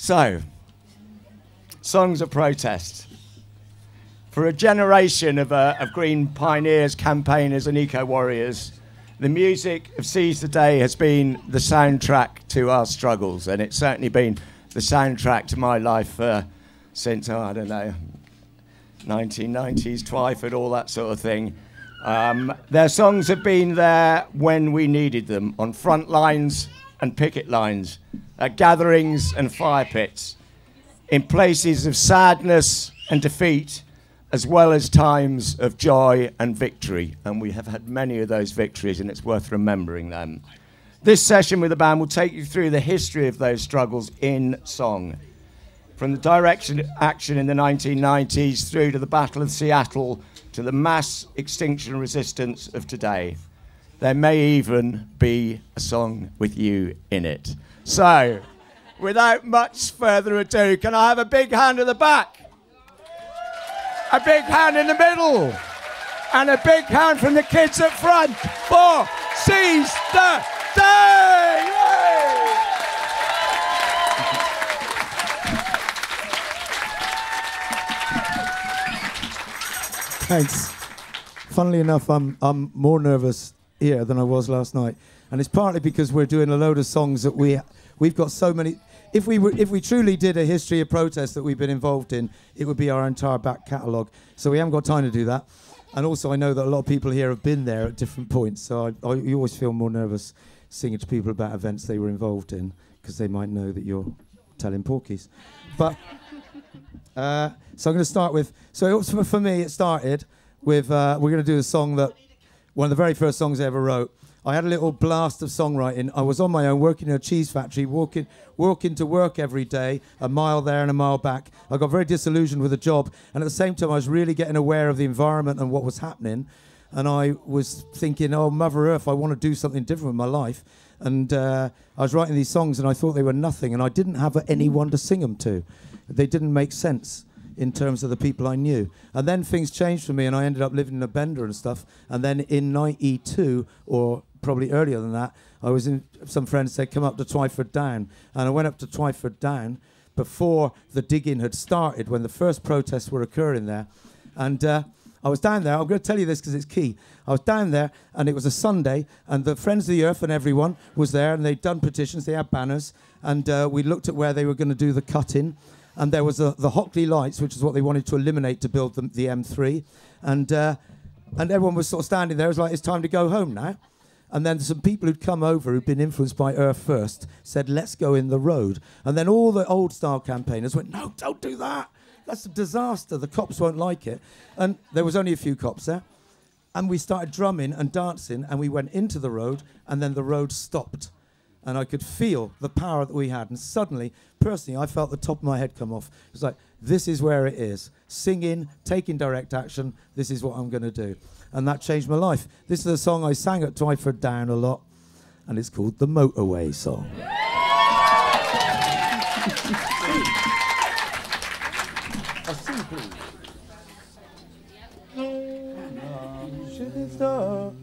So, songs of protest. For a generation of green pioneers, campaigners and eco-warriors, the music of Seize the Day has been the soundtrack to our struggles, and it's certainly been the soundtrack to my life since, I don't know, 1990s, Twyford, all that sort of thing. Their songs have been there when we needed them, on front lines and picket lines, at gatherings and fire pits, in places of sadness and defeat, as well as times of joy and victory. And we have had many of those victories, and it's worth remembering them. This session with the band will take you through the history of those struggles in song, from the direct action in the 1990s through to the Battle of Seattle to the mass extinction resistance of today. There may even be a song with you in it. So, without much further ado, can I have a big hand at the back? A big hand in the middle? And a big hand from the kids up front for Seize the Day! Yay! Thanks. Funnily enough, I'm more nervous here than I was last night, and it's partly because we're doing a load of songs that we've got so many. If we truly did a history of protest that we've been involved in, it would be our entire back catalogue. So we haven't got time to do that. And also, I know that a lot of people here have been there at different points, so you always feel more nervous singing to people about events they were involved in, because they might know that you're telling porkies. But so I'm going to start with. So for me, it started with we're going to do a song that one of the very first songs I ever wrote. I had a little blast of songwriting. I was on my own, working in a cheese factory, walking to work every day, a mile there and a mile back. I got very disillusioned with the job, and at the same time, I was really getting aware of the environment and what was happening. And I was thinking, oh, Mother Earth, I want to do something different with my life. And I was writing these songs, and I thought they were nothing, and I didn't have anyone to sing them to. They didn't make sense in terms of the people I knew. And then things changed for me, and I ended up living in a bender and stuff. And then in 92, or probably earlier than that, some friends said, come up to Twyford Down. And I went up to Twyford Down before the digging had started, when the first protests were occurring there. And I was down there. I'm going to tell you this because it's key. I was down there, and it was a Sunday, and the Friends of the Earth and everyone was there, and they'd done petitions, they had banners, and we looked at where they were going to do the cutting. And there was the Hockley lights, which is what they wanted to eliminate to build the M3. And everyone was sort of standing there. It was like, it's time to go home now. And then some people who'd come over, who'd been influenced by Earth First, said, let's go in the road. And then all the old-style campaigners went, no, don't do that. That's a disaster. The cops won't like it. And there was only a few cops there. And we started drumming and dancing, and we went into the road, and then the road stopped. And I could feel the power that we had. And suddenly, personally, I felt the top of my head come off. It was like, this is where it is. Singing, taking direct action, this is what I'm going to do. And that changed my life. This is a song I sang at Twyford Down a lot, and it's called The Motorway Song. Shooting star.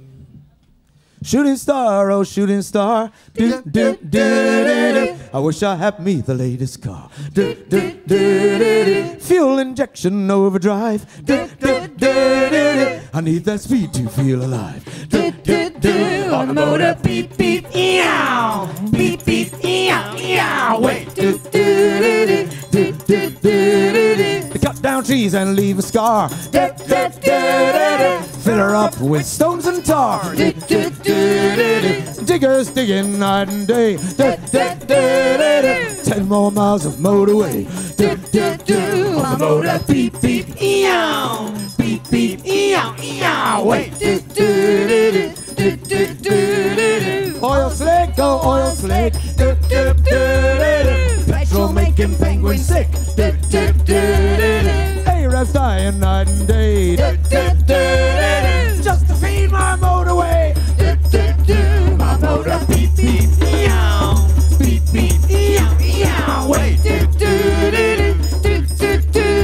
Shooting star, oh shooting star, do, do, do, do, do. I wish I had me the latest car. Do, do, do, do, do. Fuel injection overdrive. Do, do, do, do, do. I need that speed to feel alive. Do, do, do. On the motor, beep, beep, eow. Beep, beep, eow, eow. Wait, do, do, do, do, do, do, do, do. To cut down trees and leave a scar. Do, do, do, do, do. Fill her up with stones and tar. Do, do, do, do, do. Diggers digging night and day. Do, do, do, do, do. 10 more miles of motorway. Do, do, do. On the motor, beep, beep, eow. Beep, beep, eow, eow. Wait, do, do, do, do, do, do, do, do. Oil slick, go oil slick. Do, do, do, do, do. Petrol making penguins sick. Do, do, do, do, do. Arabs dying night and day. Do, do, do, do. Just to feed my motorway. Do, do, do. My motor, beep, beep, eow. Beep, beep, eow, eow. Wait, do, do, do, do, do, do,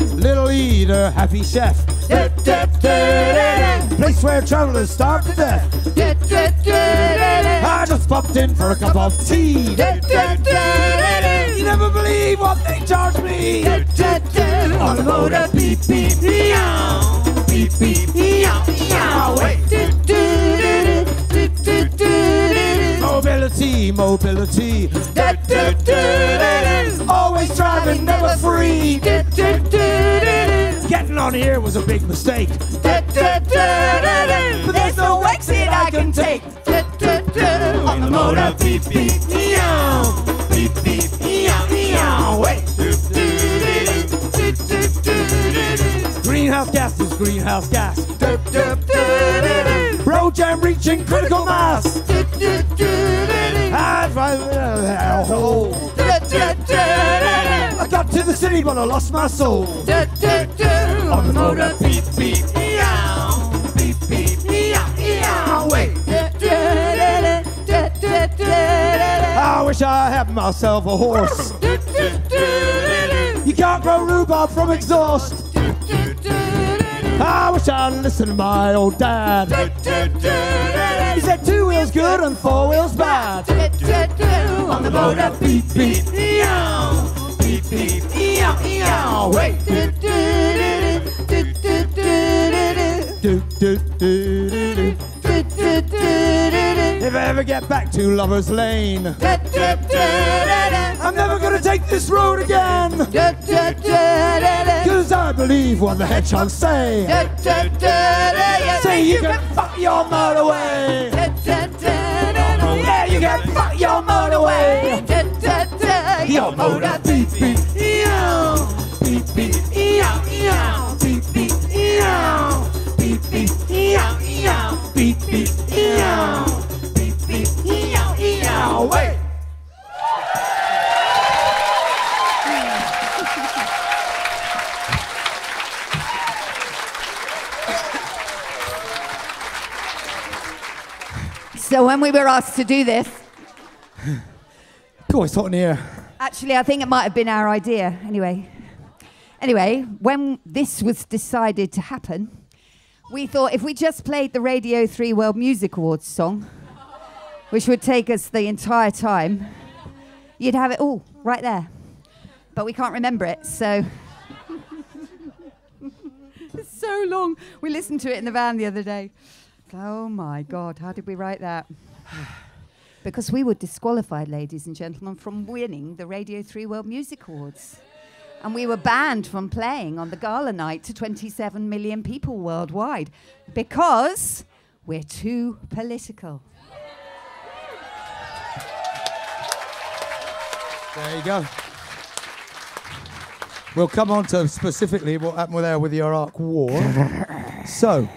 do. Little eater, happy chef. Do, do, do, do. Place where travelers starve to death. Do, do, do, do. I just popped in for a cup of tea. Do, do, do, do. You never believe what they charge me. On the motor, beep, beep, meow. Beep, beep, meow, meow. Wait. Mobility, mobility. Always driving, never free. Getting on here was a big mistake. But there's no exit I can take. On the motor, beep, beep, meow. Beep, beep, meow, meow. Wait. Greenhouse gas is greenhouse gas. Road jam reaching critical mass. I got to the city, but I lost my soul. On the motor, beep, beep, meow. Beep, beep, meow, meow. Wait. I wish I had myself a horse. You can't grow rhubarb from exhaust. I wish I'd listened to my old dad. He said 2 wheels good and 4 wheels bad. On the motor, beep, beep, meow. Beep, beep, meow, meow. Wait. If I ever get back to Lover's Lane, I'm never gonna take this road again. Cause I believe what the hedgehogs say. Say you can fuck your motorway. Yeah, you can fuck your motorway. Your motor, beep, beep, meow. Beep, beep, meow, meow. Beep, beep, meow. Beep, beep, meow, meow. Beep, beep, meow. Beep, beep, meow, meow. Wait. So when we were asked to do this, Cool, it's hot in here. actually I think it might have been our idea anyway. Anyway, when this was decided to happen, we thought if we just played the Radio 3 World Music Awards song, which would take us the entire time, you'd have it all right there. But we can't remember it, so... It's so long. We listened to it in the van the other day. Oh my God, how did we write that? Because we were disqualified, ladies and gentlemen, from winning the Radio 3 World Music Awards. And we were banned from playing on the gala night to 27 million people worldwide because we're too political. There you go. We'll come on to specifically what happened there with the Iraq War. So,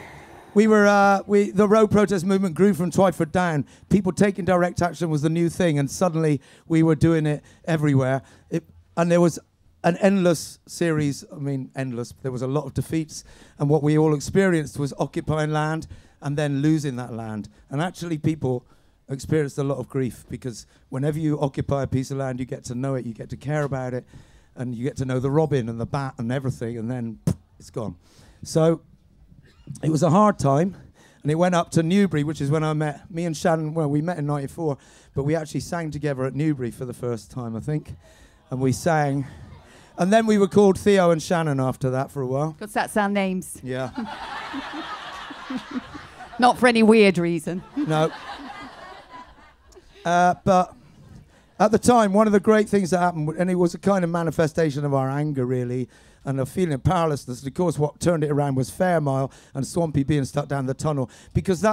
the road protest movement grew from Twyford down. People taking direct action was the new thing, and suddenly we were doing it everywhere. And there was an endless series, endless. There was a lot of defeats, and what we all experienced was occupying land and then losing that land. And actually people experienced a lot of grief, because whenever you occupy a piece of land, you get to know it, you get to care about it, and you get to know the robin and the bat and everything, and then it's gone. So it was a hard time, and it went up to Newbury, which is when I met, me and Shannon, well, we met in 94, but we actually sang together at Newbury for the first time, I think, and we sang, and then we were called Theo and Shannon after that for a while. Because that's our names. Yeah. Not for any weird reason. No. But at the time, one of the great things that happened, and it was a kind of manifestation of our anger, really, and a feeling of powerlessness. Of course, what turned it around was Fairmile and Swampy being stuck down the tunnel. Because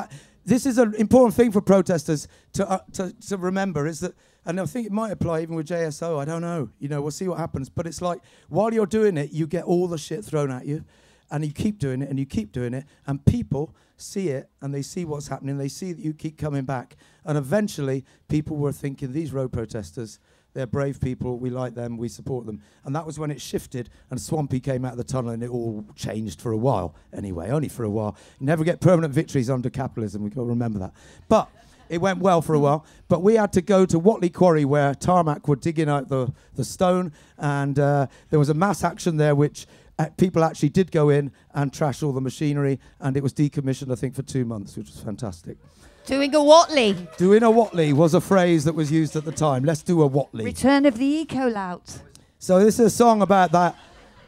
this is an important thing for protesters to remember, is that, and I think it might apply even with JSO, I don't know. We'll see what happens. But it's like, while you're doing it, you get all the shit thrown at you, and you keep doing it, and you keep doing it, and people see it, and they see what's happening, they see that you keep coming back. And eventually, people were thinking, these road protesters, they're brave people, we like them, we support them. And that was when it shifted, and Swampy came out of the tunnel, and it all changed for a while. Anyway, only for a while. You never get permanent victories under capitalism, we've got to remember that. But it went well for a while. But we had to go to Watley Quarry, where Tarmac were digging out the stone, and there was a mass action there, which people actually did go in and trash all the machinery, and it was decommissioned, I think, for 2 months, which was fantastic. Doing a Watley. Doing a Watley was a phrase that was used at the time. Let's do a Watley. Return of the eco-lout. So this is a song about that,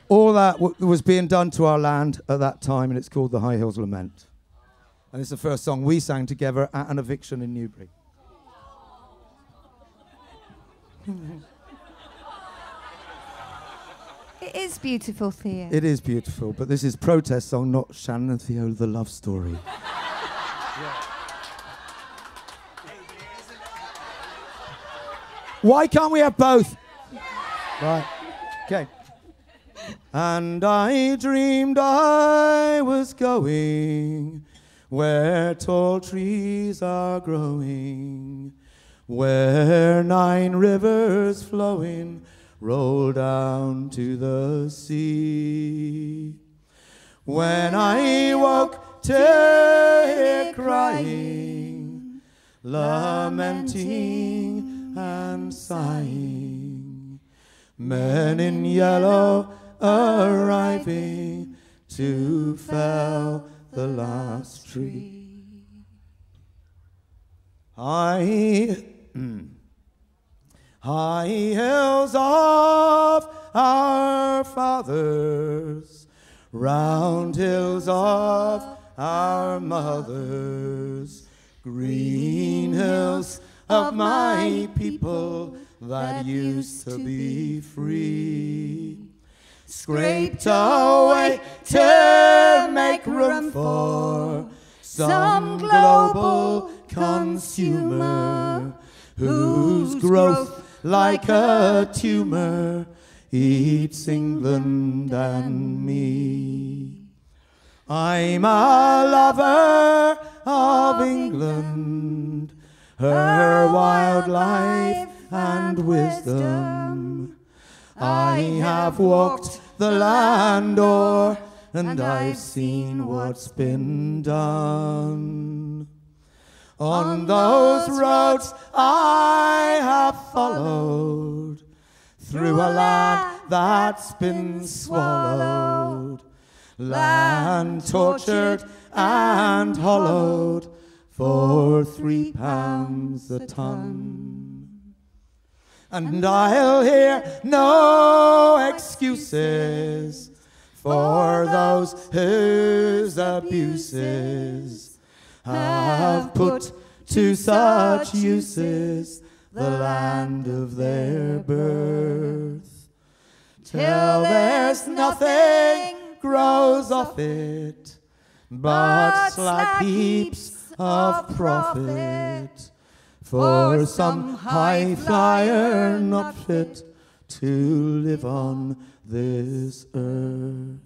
all that was being done to our land at that time, and it's called The High Hills Lament. And it's the first song we sang together at an eviction in Newbury. It is beautiful, Thea. It is beautiful, but this is protest song, not Shannon and Theo, the love story. Why can't we have both? Right. Okay. And I dreamed I was going where tall trees are growing, where 9 rivers flowing roll down to the sea. When I woke to hear crying, lamenting and sighing, men in yellow arriving to fell the last tree. High hills of our fathers, round hills of our mothers, green hills of my people that used to be free, scraped away to make room for some global consumer whose growth, like a tumor, eats England and me. I'm a lover of England, her wildlife and wisdom. I have walked the land o'er, and I've seen what's been done. On those roads I have followed, through a land that's been swallowed, land tortured and hollowed for £3 a ton. And I'll hear no excuses for those whose abuses have put to such uses the land of their birth, till there's nothing grows off it but slack heaps of profit for some high flyer not fit to live on this earth.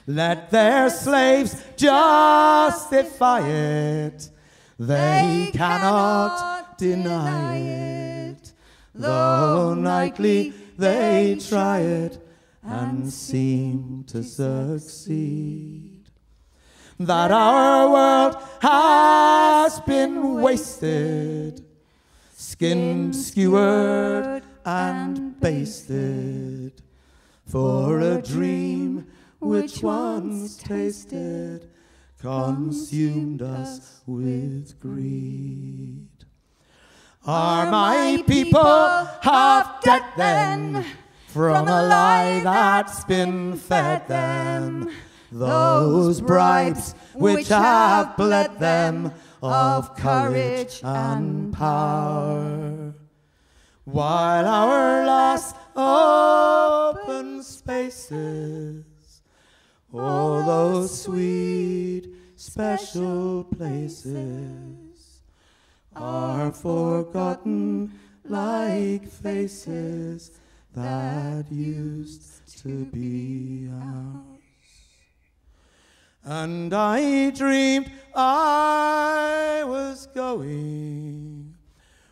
Let their slaves justify it, they cannot deny it, though nightly they try it and seem to succeed. That our world has been wasted, skinned, skewered and basted for a dream which once tasted consumed us with greed. Are my people half dead then, from a lie that's been fed them, those bribes which have bled them of courage and power? While our last open spaces, all those sweet special places, are forgotten like faces that used to be ours. And I dreamed I was going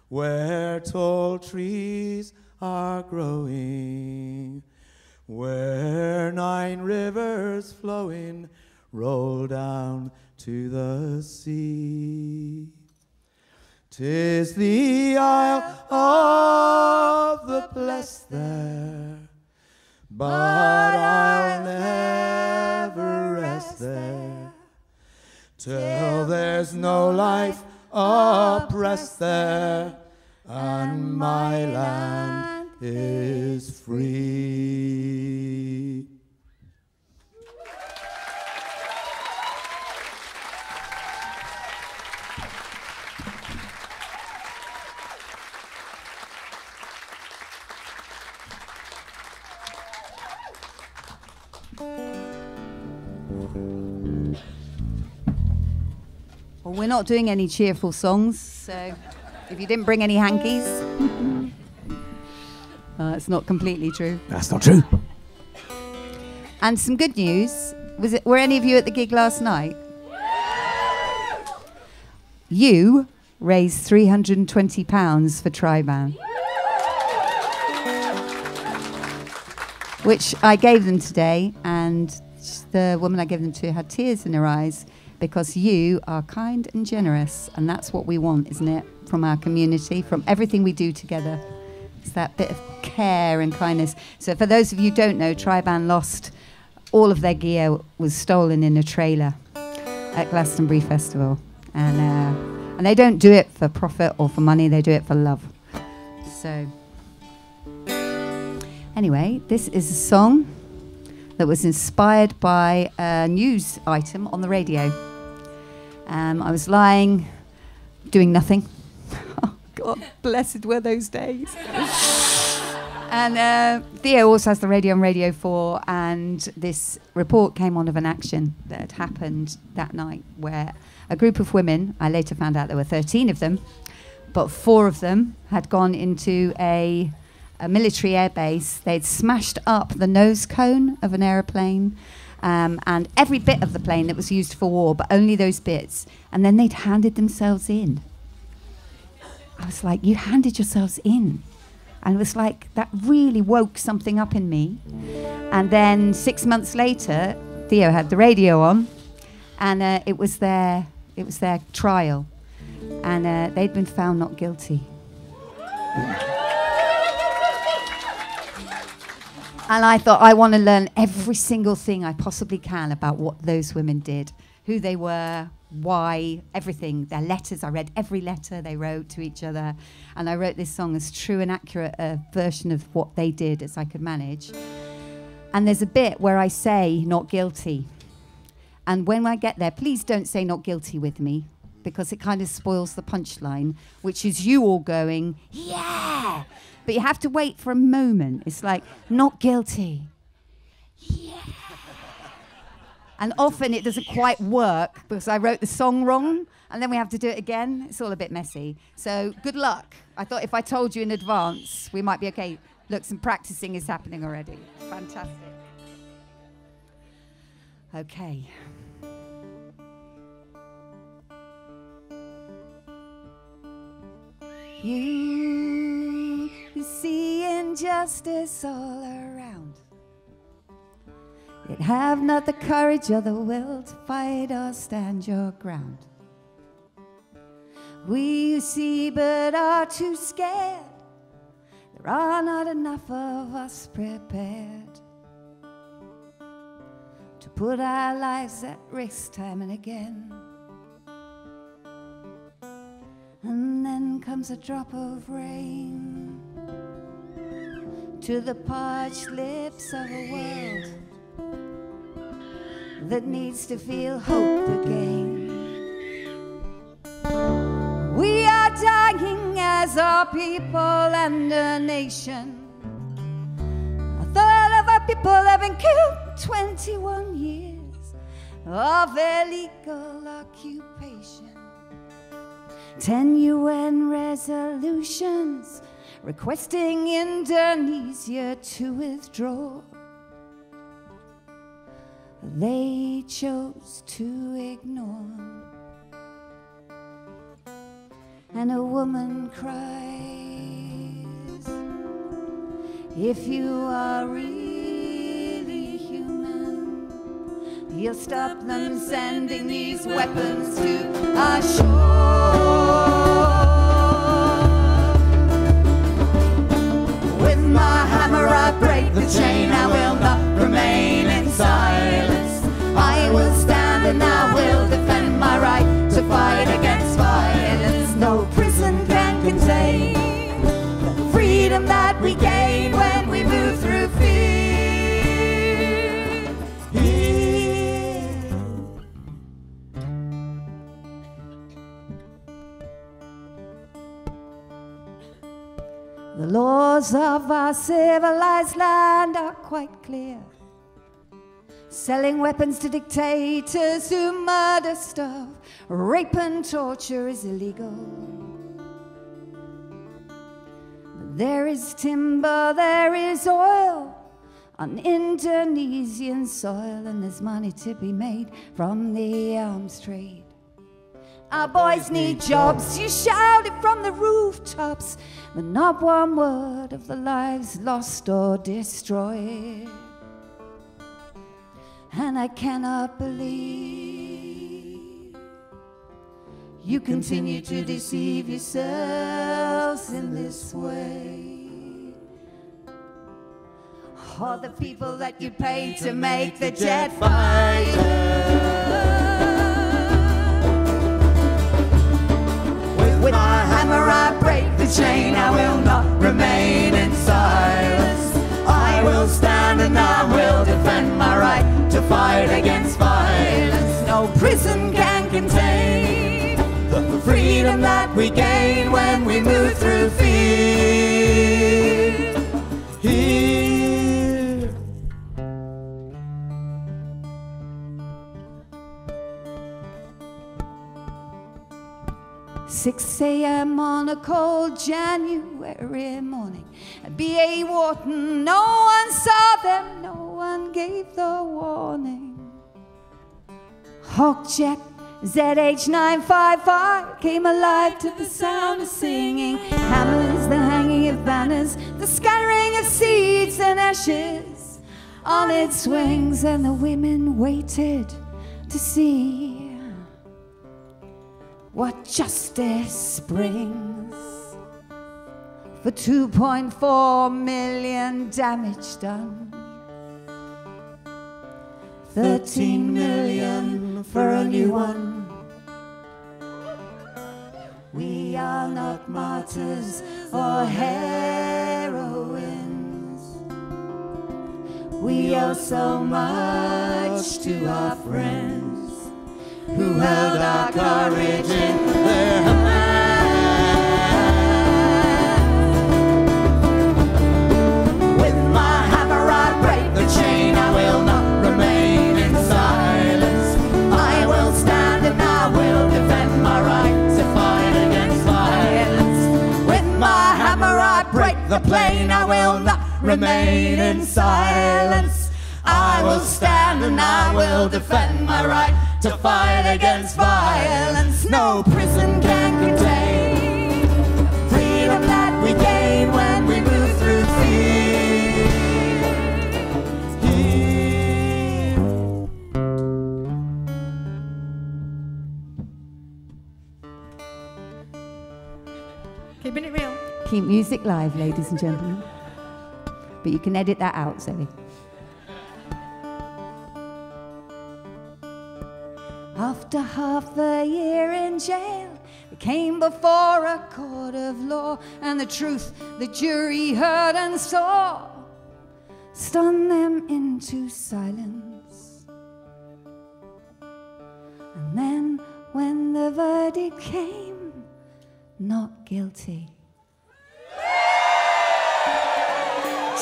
where tall trees are growing, where 9 rivers flowing roll down to the sea. 'Tis the Isle of the Blessed there, but I'll never rest there till there's there's no life oppressed there, and my land is free. Well, we're not doing any cheerful songs, so if you didn't bring any hankies, it's not completely true. That's not true. And some good news. Were any of you at the gig last night? You raised £320 for Triban, which I gave them today, and the woman I gave them to had tears in her eyes, because you are kind and generous, and that's what we want, isn't it, from our community, from everything we do together. It's that bit of care and kindness. So for those of you who don't know, Triban lost all of their gear, was stolen in a trailer at Glastonbury Festival. And they don't do it for profit or for money, they do it for love. So anyway, this is a song that was inspired by a news item on the radio. I was lying, doing nothing. Oh, God, blessed were those days. And Theo also has the radio on Radio 4, and this report came on of an action that had happened that night where a group of women, I later found out there were 13 of them, but 4 of them had gone into a military airbase. They'd smashed up the nose cone of an aeroplane, and every bit of the plane that was used for war, but only those bits. And then they'd handed themselves in. I was like, you handed yourselves in. And it was like, that really woke something up in me. And then 6 months later, Theo had the radio on, and it was their trial. And they'd been found not guilty. And I thought, I want to learn every single thing I possibly can about what those women did, who they were, why, everything, their letters. I read every letter they wrote to each other. And I wrote this song as true and accurate a version of what they did as I could manage. And there's a bit where I say not guilty. And when I get there, please don't say not guilty with me, because it kind of spoils the punchline, which is you all going, yeah! But you have to wait for a moment. It's like, not guilty. Yeah. And often it doesn't quite work because I wrote the song wrong, and then we have to do it again. It's all a bit messy. So good luck. I thought if I told you in advance, we might be okay. Look, some practicing is happening already. Fantastic. Okay. You see injustice all around, yet have not the courage or the will to fight or stand your ground. We see but are too scared. There are not enough of us prepared to put our lives at risk time and again. And then comes a drop of rain to the parched lips of a world that needs to feel hope again. We are dying as a people and a nation. A third of our people have been killed, 21 years of illegal occupation. 10 UN resolutions requesting Indonesia to withdraw. They chose to ignore. And a woman cries, if you are really human, you'll stop them sending these weapons to our shore. With my hammer I break the chain, I will not remain in silence. I will stand and I will defend my right to fight laws of our civilized land are quite clear. Selling weapons to dictators who murder, starve, rape and torture is illegal. There is timber, there is oil on Indonesian soil, and there's money to be made from the arms trade. Our boys need jobs, you shout it from the rooftops, but not one word of the lives lost or destroyed. And I cannot believe you continue to deceive yourselves in this way. Or the people that you pay to make the jet fighter. With my hammer I break the chain, I will not remain in silence. I will stand and I will defend my right to fight against violence. No prison can contain the freedom that we gain when we move through fear. Here. 6 a.m. on a cold January morning at B.A. Wharton, no one saw them, no one gave the warning. Hawkjet ZH955 came alive to the sound of singing. Hammers, the hanging of banners, the scattering of seeds and ashes on its wings, and the women waited to see what justice brings. For 2.4 million damage done, 13 million for a new one. We are not martyrs or heroines. We owe so much to our friends who held our courage in their hands. With my hammer I break the chain, I will not remain in silence. I will stand and I will defend my right to fight against violence. With my hammer I break the plane, I will not remain in silence. I will stand and I will defend my right to fight against violence. No prison can contain freedom that we gain when we move through fear. Here. Keeping it real. Keep music live, ladies and gentlemen. But you can edit that out, Zoe. After half the year in jail, they came before a court of law, and the truth the jury heard and saw stunned them into silence. And then when the verdict came, not guilty,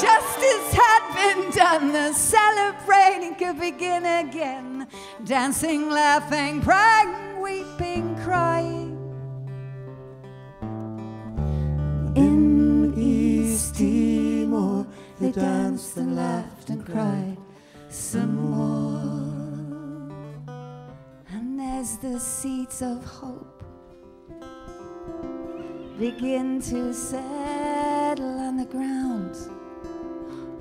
justice had been done, the celebrating could begin again. Dancing, laughing, praying, weeping, crying. In East Timor, they danced and laughed and cried some more. And as the seeds of hope begin to settle on the ground,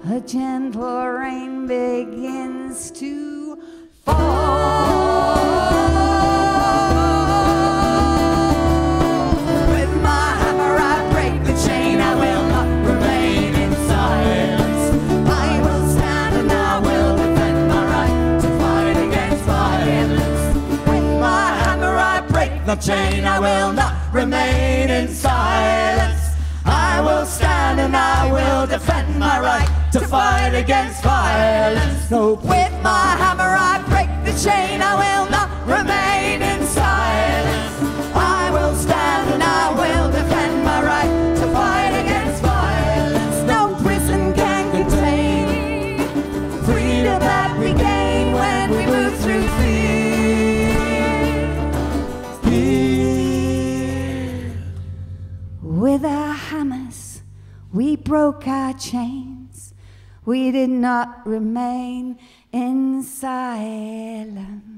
a gentle rain begins to fall. With my hammer I break the chain, I will not remain in silence. I will stand and I will defend my right to fight against violence. With my hammer I break the chain, I will not remain in silence. I will stand and I will defend my right to fight against violence. So with my hammer I break the chain, I will not remain in silence. I will stand and I will defend my right to fight against violence. broke our chains, we did not remain in silence.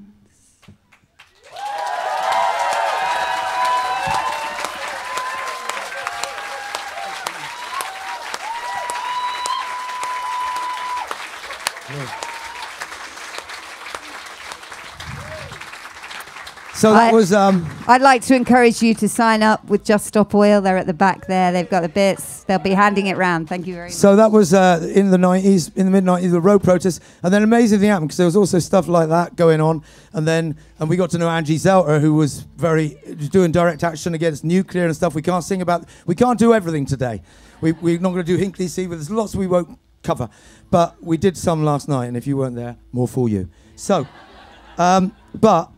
So that was... I'd like to encourage you to sign up with Just Stop Oil. They're at the back there. They've got the bits. They'll be handing it round. Thank you very much. So that was in the 90s, in the mid-90s, the road protests. And then amazing thing happened because there was also stuff like that going on. And we got to know Angie Zelter, who was doing direct action against nuclear and stuff. We can't do everything today. We're not going to do Hinkley C, but there's lots we won't cover. But we did some last night, and if you weren't there, more for you. So, but...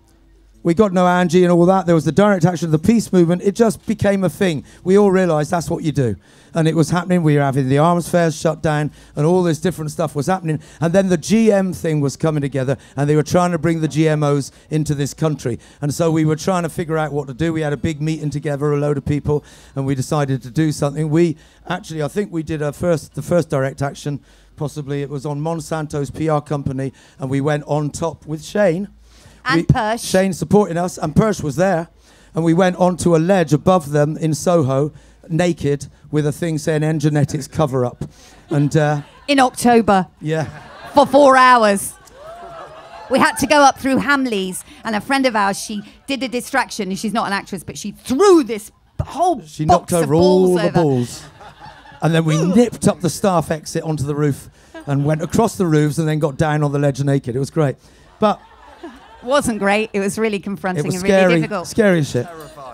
we got to know Angie and all that. There was the direct action of the peace movement. It just became a thing. We all realised that's what you do. And it was happening. We were having the arms fairs shut down and all this different stuff was happening. And then the GM thing was coming together and they were trying to bring the GMOs into this country. And so we were trying to figure out what to do. We had a big meeting together, a load of people, and we decided to do something. I think we did the first direct action. Possibly it was on Monsanto's PR company. And we went on top with Shane. And Persh. Shane supporting us, and Persh was there. And we went onto a ledge above them in Soho, naked, with a thing saying Engenetics cover up. And in October. Yeah. For 4 hours. We had to go up through Hamleys, and a friend of ours, she did a distraction, and she's not an actress, but she threw this whole She box knocked over of balls all over. the balls. And then we nipped up the staff exit onto the roof and went across the roofs and then got down on the ledge naked. It was great. But... wasn't great. It was really confronting it was and scary, really difficult. Scary as shit.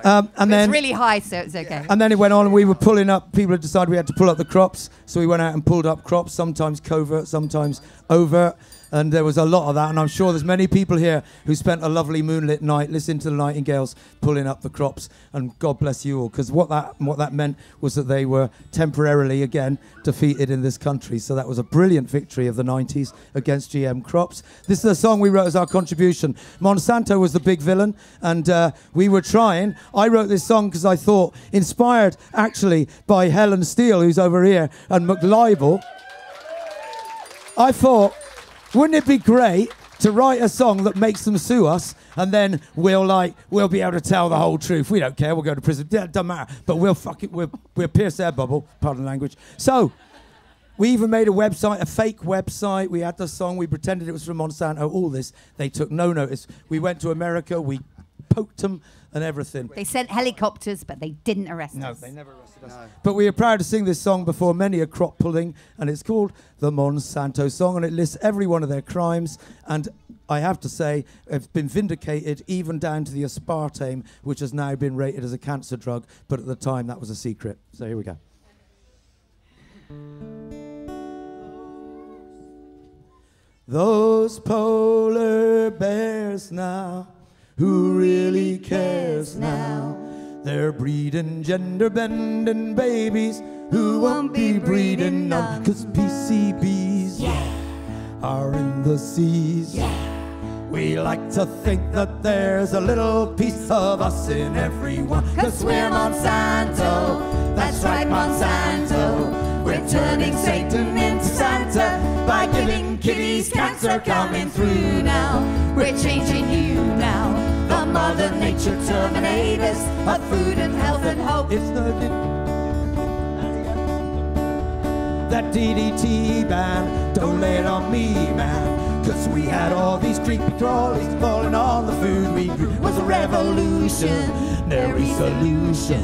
And it then was really high, so it was okay. And then it went on, and we were pulling up. People had decided we had to pull up the crops, so we went out and pulled up crops. Sometimes covert, sometimes overt. And there was a lot of that, and I'm sure there's many people here who spent a lovely moonlit night listening to the nightingales pulling up the crops, and God bless you all, because what that meant was that they were temporarily, again, defeated in this country. So that was a brilliant victory of the 90s against GM crops. This is a song we wrote as our contribution. Monsanto was the big villain, and we were trying. I wrote this song because I thought, inspired actually by Helen Steele, who's over here, and McLibel, I thought, wouldn't it be great to write a song that makes them sue us, and then we'll be able to tell the whole truth? We don't care. We'll go to prison. Yeah, it doesn't matter. But we'll pierce their bubble. Pardon the language. So we even made a website, a fake website. We had the song. We pretended it was from Monsanto. All this. They took no notice. We went to America. We poked them and everything. They sent helicopters, but they didn't arrest us. No, they never arrested us. No. But we are proud to sing this song before many a crop pulling, and it's called the Monsanto Song, and it lists every one of their crimes, and I have to say, it's been vindicated even down to the aspartame, which has now been rated as a cancer drug, but at the time that was a secret. So here we go. Those polar bears now, who really cares now? They're breeding gender-bending babies who won't be breeding none. 'Cause PCBs are in the seas. We like to think that there's a little piece of us in everyone. 'Cause we're Monsanto, that's right, Monsanto. We're turning Satan into Santa by giving kiddies cancer coming through now. We're changing you now, the Mother Nature Terminators of food and health and hope. It's that DDT ban, don't lay it on me, man. 'Cause we had all these creepy crawlies falling on the food we grew. It was a revolutionary solution.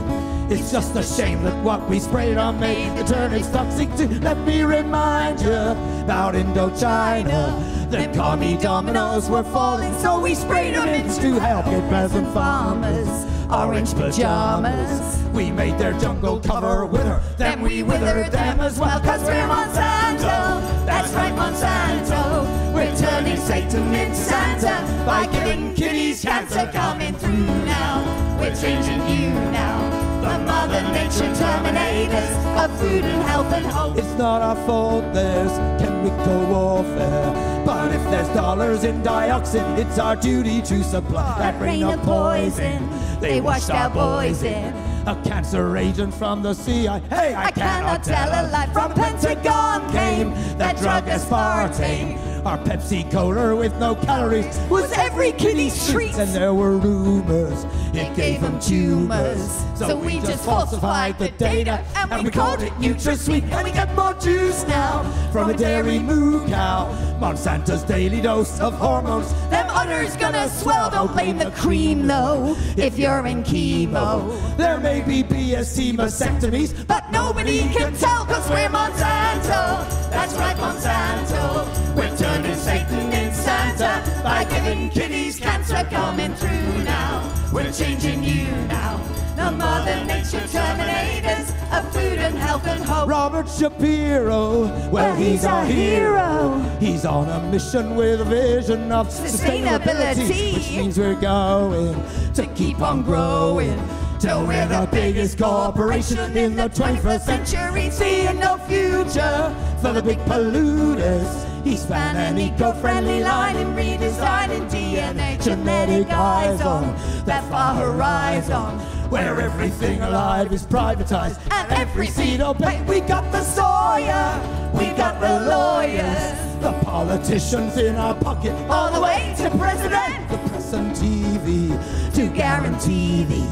It's just a shame that what we sprayed on made the turnips toxic too. Let me remind you about Indochina. The commie dominoes were falling, so we sprayed them in to help get peasant farmers orange pajamas. We made their jungle cover wither, then we withered them as well. 'Cause we're Monsanto, that's right, Monsanto. We're turning Satan into Santa by giving kiddies cancer coming through now. We're changing you now, the Mother Nature Terminators of food and health and hope. It's not our fault there's chemical warfare, but if there's dollars in dioxin, it's our duty to supply that rain of poison they washed our boys in. a cancer agent from the CIA. Hey, I cannot tell a lie. From Pentagon came that drug aspartame. Our Pepsi Cola with no calories Was every kiddie's treat. and there were rumors It gave them tumors. So we just falsified the data and we called it NutraSweet. And we get more juice now from a dairy moo cow. Monsanto's daily dose of hormones. Them udders gonna swell. Don't blame the cream though if you're in chemo. There may be BSC mastectomies, But nobody can tell cause we're Monsanto. That's right, Monsanto. We're turning Satan in Santa by giving kiddies cancer coming through now. We're changing you now. The Mother Nature Terminators of food and health and hope. Robert Shapiro, well, he's our hero. He's on a mission with a vision of sustainability, which means we're going to keep on growing till we're the biggest corporation in the 21st century. Seeing no future for the big polluters. He span an eco-friendly line and redesigning DNA. Genetic eyes on that far horizon, where everything alive is privatized and every seed obeyed. We got the Sawyer, we got the lawyers, the politicians in our pocket, all the way to president, the press and TV, to guarantee the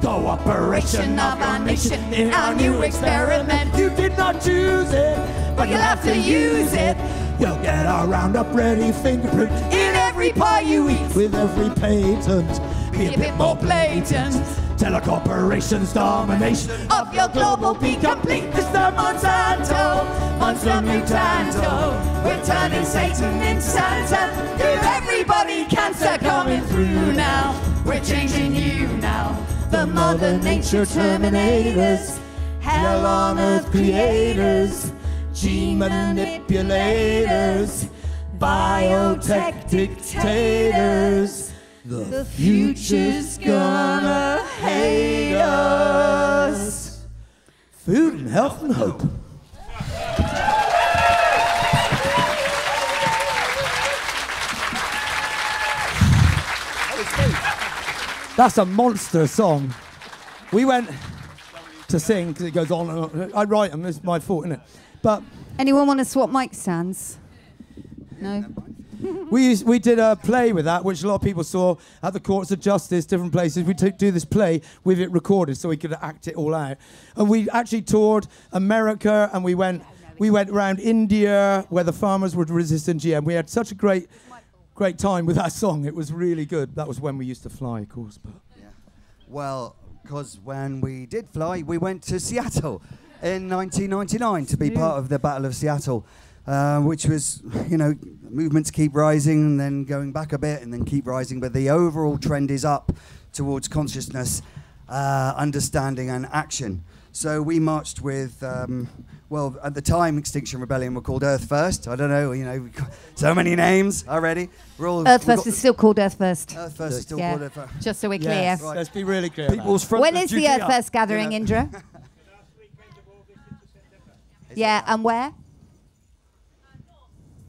cooperation of our nation in our new experiment. You did not choose it, but you'll have to use it. You'll get our Roundup Ready fingerprint in every pie you eat. With every patent, be a bit more blatant. Telecorporation's domination of your global be complete. It's the Monsanto, Monster Mutanto. We're turning Satan in Santa. Give everybody cancer coming through now. We're changing you now. The Mother Nature Terminators, Hell on Earth creators, gene manipulators, biotech dictators. The future's gonna hate us. Food and health and hope. That's a monster song. We went to sing because it goes on and on. I write them, it's my fault, isn't it? But Anyone want to swap mic stands? No? we did a play with that, which a lot of people saw at the Courts of Justice, different places. We do this play with it recorded so we could act it all out. And we actually toured America, and we went around India where the farmers were resisting GM. We had such a great time with that song. It was really good. That was when we used to fly, of course. But yeah. Well, because when we did fly, we went to Seattle in 1999 to be part of the Battle of Seattle, which was, movements keep rising and then going back a bit and then keep rising. But the overall trend is up towards consciousness, understanding and action. So we marched with, at the time, Extinction Rebellion were called Earth First. I don't know, we've got so many names already. Earth First is still called Earth First. Earth First is still called Earth First. Just so we're clear. yes, Right. let's be really clear. People's front When of is the Judea, Earth First gathering, Indra? Yeah, and where?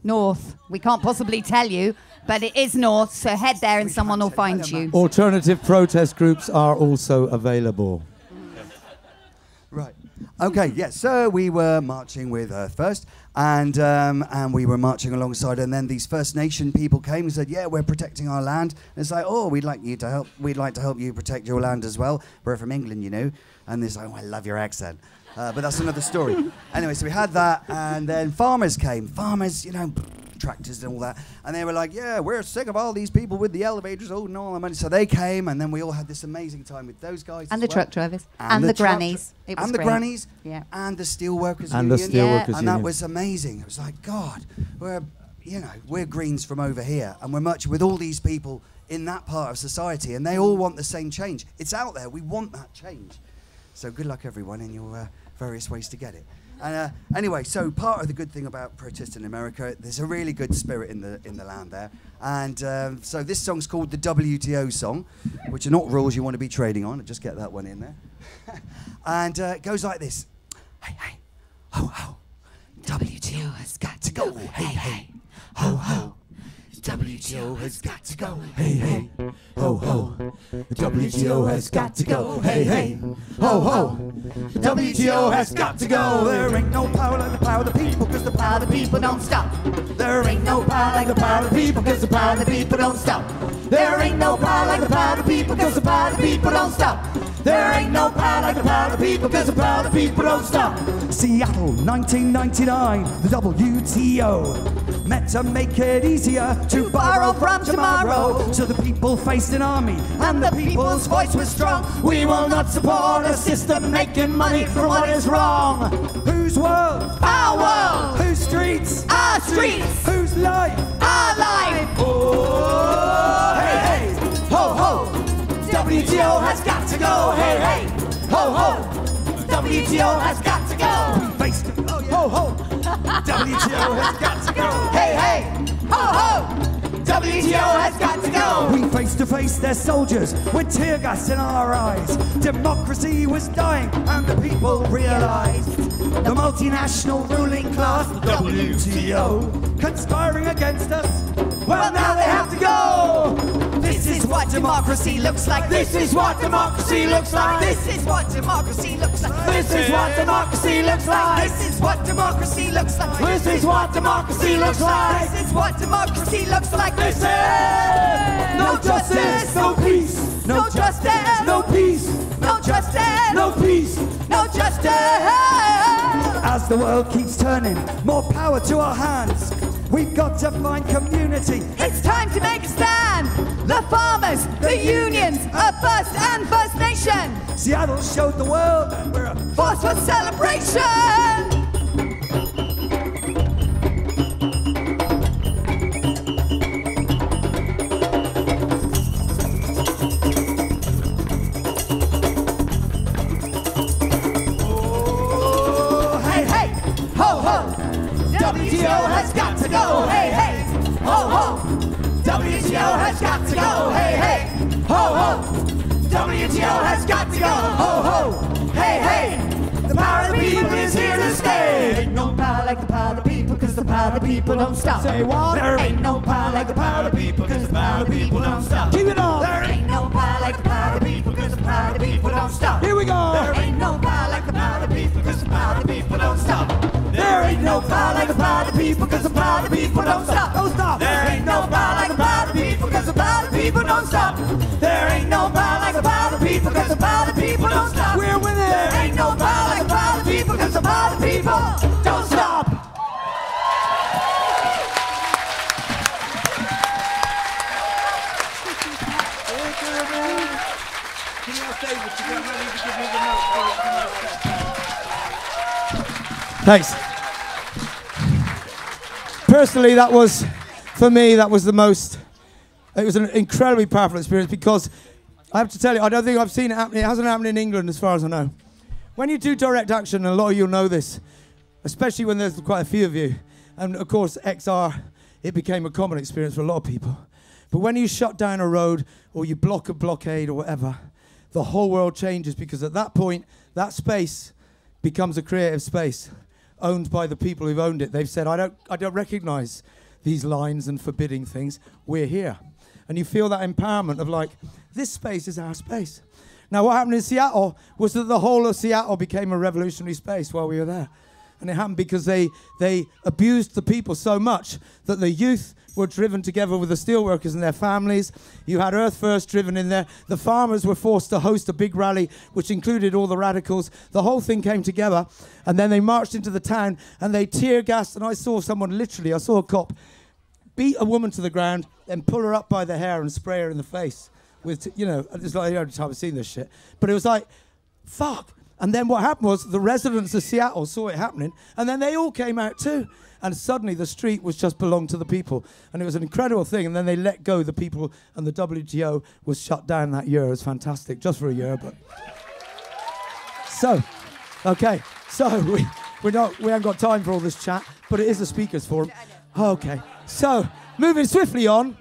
North. We can't possibly tell you, but it is north, so head there and someone will find you. Alternative protest groups are also available. Right. Okay, yes. So we were marching with Earth First, and we were marching alongside, and then these First Nation people came and said, yeah, we're protecting our land. And it's like, oh, we'd like to help you protect your land as well. We're from England, And it's like, oh, I love your accent. But that's another story. Anyway, so we had that, and then farmers came. Farmers, tractors and all that. And they were like, yeah, we're sick of all these people with the elevators holding all the money. So they came, and then we all had this amazing time with those guys. And as the well. truck drivers. And the grannies. It was And the great. grannies. Yeah. And the steelworkers And the union. steelworkers And that union. was amazing. It was like, God, we're Greens from over here, and we're marching with all these people in that part of society, and they all want the same change. It's out there. We want that change. So good luck, everyone, in your various ways to get it. And anyway, so part of the good thing about protest in America, there's a really good spirit in the land there. And so this song's called the WTO song, which are not rules you want to be trading on. Just get that one in there. And it goes like this. Hey, hey, ho, ho. WTO has got to go. Hey, hey, ho, ho. WTO has got to go. Hey, hey, ho, ho. WTO has got to go. Hey, hey, ho, ho. WTO has got to go. There ain't no power like the power of the people, cause the power of the people don't stop. There ain't no power like the power of the people, cause the power of the people don't stop. There ain't no power like the power of the people, cause the power of the people don't stop. There ain't no power like the power of the people, cause the power of the people don't stop. Seattle, 1999, the WTO meant to make it easier to borrow from tomorrow. So the people faced an army, and the people's voice was strong. We will not support a system making money from what is wrong. Whose world? Our world. Whose streets? Our streets. Whose life? Our life. Oh, hey, hey, ho, ho. WTO has got to go. Hey, hey, ho, ho. WTO has got to go. We faced it. Oh, yeah. Ho, ho. WTO has got to go. Hey, hey, ho, ho. WTO has got to go. We face to face their soldiers with tear gas in our eyes. Democracy was dying and the people realized the multinational ruling class, the WTO, conspiring against us. Well, now they have to go. This is what democracy looks like. This is what democracy looks like. This is what democracy looks like. This is what democracy looks like. This is what democracy looks like. This is what democracy looks like. This is what democracy looks like. This is no justice, no peace. No justice, no peace. No justice, no peace. No justice. As the world keeps turning, more power to our hands. We've got to find community. It's time to make a stand. The farmers, the unions, a First and First Nation. Seattle showed the world that we're a force for celebration. WTO has got to go, hey, hey, ho, ho. WTO has got to go, hey, hey, ho, ho. WTO has got to go, ho, ho, hey, hey. The power of the people is here to stay. Ain't no power like the power of the people, cause the power of the people don't stop. Say what? There ain't no power like the power of the people, cause the power of the people don't stop. Keep it on. There ain't no power like the power of the people, cause the power of the people don't stop. Here we go. There ain't no power like the power of the people, cause the power of the people don't stop. There ain't no power like the power of the people, cause the power of the people don't stop. Don't stop. There ain't no power like the power of the people, cause the power of the people don't stop. There ain't no power like the power of the people, cause the power of the people don't stop. We're winning. There ain't no power like the power of the people, cause the power of the people don't stop. Thanks. Personally, that was, for me, that was the most, it was an incredibly powerful experience because I have to tell you, I don't think I've seen it happen. It hasn't happened in England as far as I know. When you do direct action, and a lot of you know this, especially when there's quite a few of you, and of course XR, it became a common experience for a lot of people. But when you shut down a road or you block a blockade or whatever, the whole world changes because at that point, that space becomes a creative space owned by the people who've owned it. They've said, I don't recognize these lines and forbidding things. We're here. And you feel that empowerment of like, this space is our space. Now, what happened in Seattle was that the whole of Seattle became a revolutionary space while we were there. And it happened because they abused the people so much that the youth were driven together with the steelworkers and their families. You had Earth First driven in there. The farmers were forced to host a big rally, which included all the radicals. The whole thing came together. And then they marched into the town and they tear gassed. And I saw someone literally, I saw a cop beat a woman to the ground and pull her up by the hair and spray her in the face. With, you know, it's like the only time I've seen this shit. But it was like, fuck. And then what happened was the residents of Seattle saw it happening, and then they all came out too. And suddenly the street was just belonged to the people. And it was an incredible thing. And then they let go the people, and the WTO was shut down that year. It was fantastic, just for a year. But so, okay. So we haven't got time for all this chat, but it is a speakers forum. Okay. So, moving swiftly on.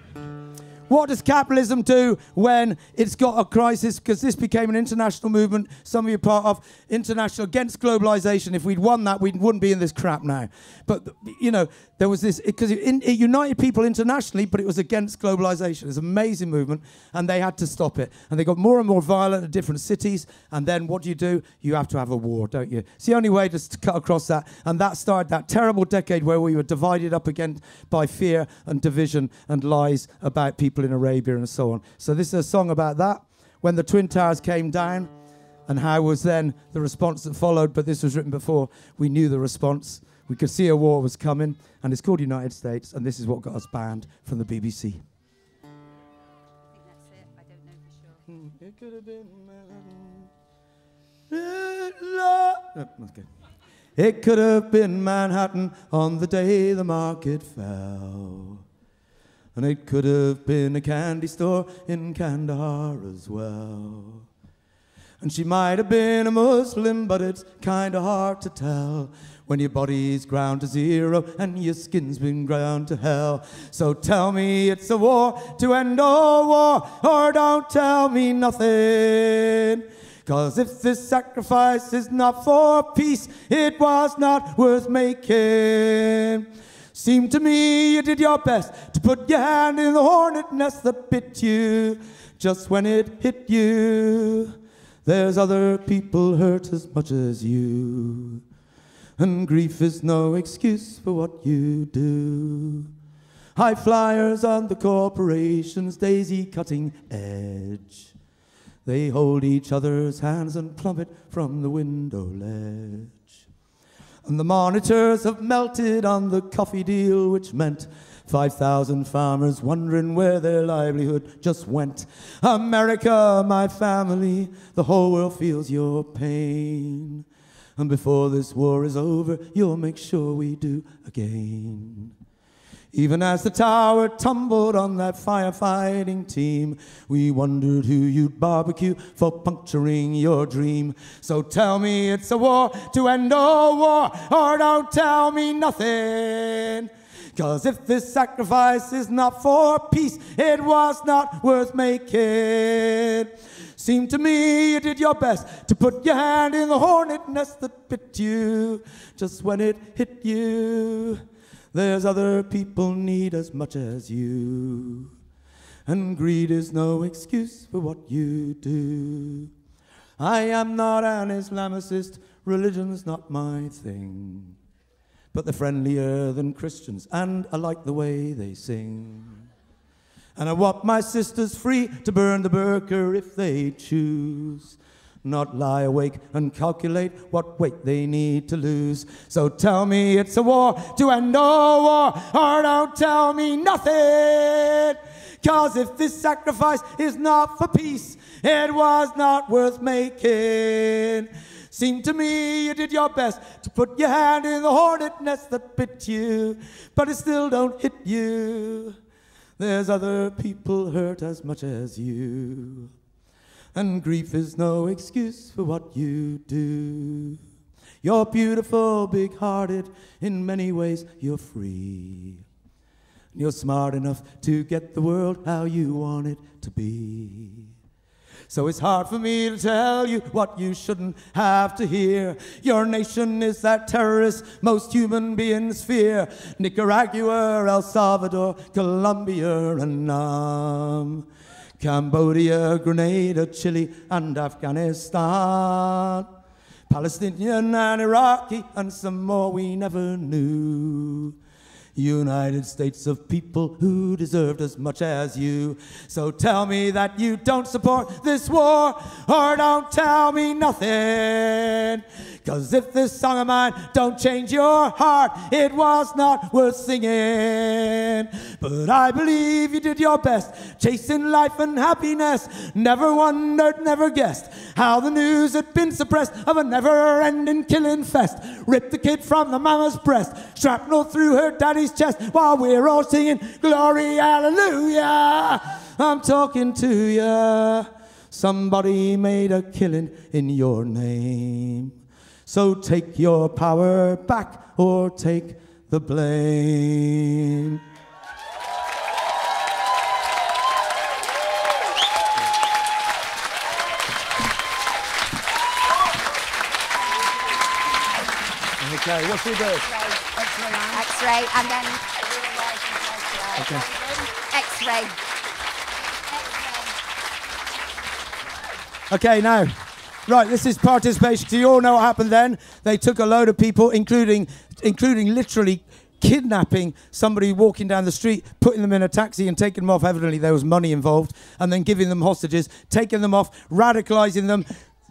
What does capitalism do when it's got a crisis? Because this became an international movement, some of you are part of, international against globalization. If we'd won that, we wouldn't be in this crap now. But, you know, there was this, because it united people internationally, but it was against globalization. It was an amazing movement, and they had to stop it. And they got more and more violent in different cities, and then what do? You have to have a war, don't you? It's the only way to cut across that. And that started that terrible decade where we were divided up again by fear and division and lies about people in Arabia and so on. So this is a song about that, when the Twin Towers came down, and how was then the response that followed. But this was written before we knew the response. We could see a war was coming, and it's called United States, and this is what got us banned from the BBC. I think that's it. I don't know for sure. It could have been okay. It could have been Manhattan on the day the market fell. And it could have been a candy store in Kandahar as well. And she might have been a Muslim, but it's kind of hard to tell when your body's ground to zero and your skin's been ground to hell. So tell me it's a war to end all war, or don't tell me nothing. 'Cause if this sacrifice is not for peace, it was not worth making. Seemed to me you did your best to put your hand in the hornet nest that bit you just when it hit you. There's other people hurt as much as you, and grief is no excuse for what you do. High flyers on the corporation's daisy cutting edge, they hold each other's hands and plummet from the window ledge. And the monitors have melted on the coffee deal, which meant 5,000 farmers wondering where their livelihood just went. America, my family, the whole world feels your pain. And before this war is over, you'll make sure we do again. Even as the tower tumbled on that firefighting team, we wondered who you'd barbecue for puncturing your dream. So tell me it's a war to end all war, or don't tell me nothing. 'Cause if this sacrifice is not for peace, it was not worth making. Seemed to me you did your best to put your hand in the hornet nest that bit you just when it hit you. There's other people need as much as you, and greed is no excuse for what you do. I am not an Islamicist, religion's not my thing, but they're friendlier than Christians, and I like the way they sing. And I want my sisters free to burn the burqa if they choose, not lie awake and calculate what weight they need to lose. So tell me it's a war to end all war, or don't tell me nothing. 'Cause if this sacrifice is not for peace, it was not worth making. Seemed to me you did your best to put your hand in the hornet nest that bit you, but it still don't hit you. There's other people hurt as much as you, and grief is no excuse for what you do. You're beautiful, big-hearted, in many ways you're free. You're smart enough to get the world how you want it to be. So it's hard for me to tell you what you shouldn't have to hear. Your nation is that terrorist most human beings fear. Nicaragua, El Salvador, Colombia, and Nam. Cambodia, Grenada, Chile, and Afghanistan. Palestinian and Iraqi, and some more we never knew. United States of people who deserved as much as you. So tell me that you don't support this war, or don't tell me nothing. 'Cause if this song of mine don't change your heart, it was not worth singing. But I believe you did your best, chasing life and happiness. Never wondered, never guessed how the news had been suppressed of a never-ending killing fest. Ripped the kid from the mama's breast, shrapnel through her daddy's chest, while we're all singing glory, hallelujah. I'm talking to ya. Somebody made a killing in your name. So take your power back, or take the blame. Okay, what should we do? X-ray, and then Okay. X-ray. Okay, now, right, this is participation. So you all know what happened then. They took a load of people, including literally kidnapping somebody walking down the street, putting them in a taxi and taking them off. Evidently there was money involved, and then giving them hostages, taking them off, radicalizing them,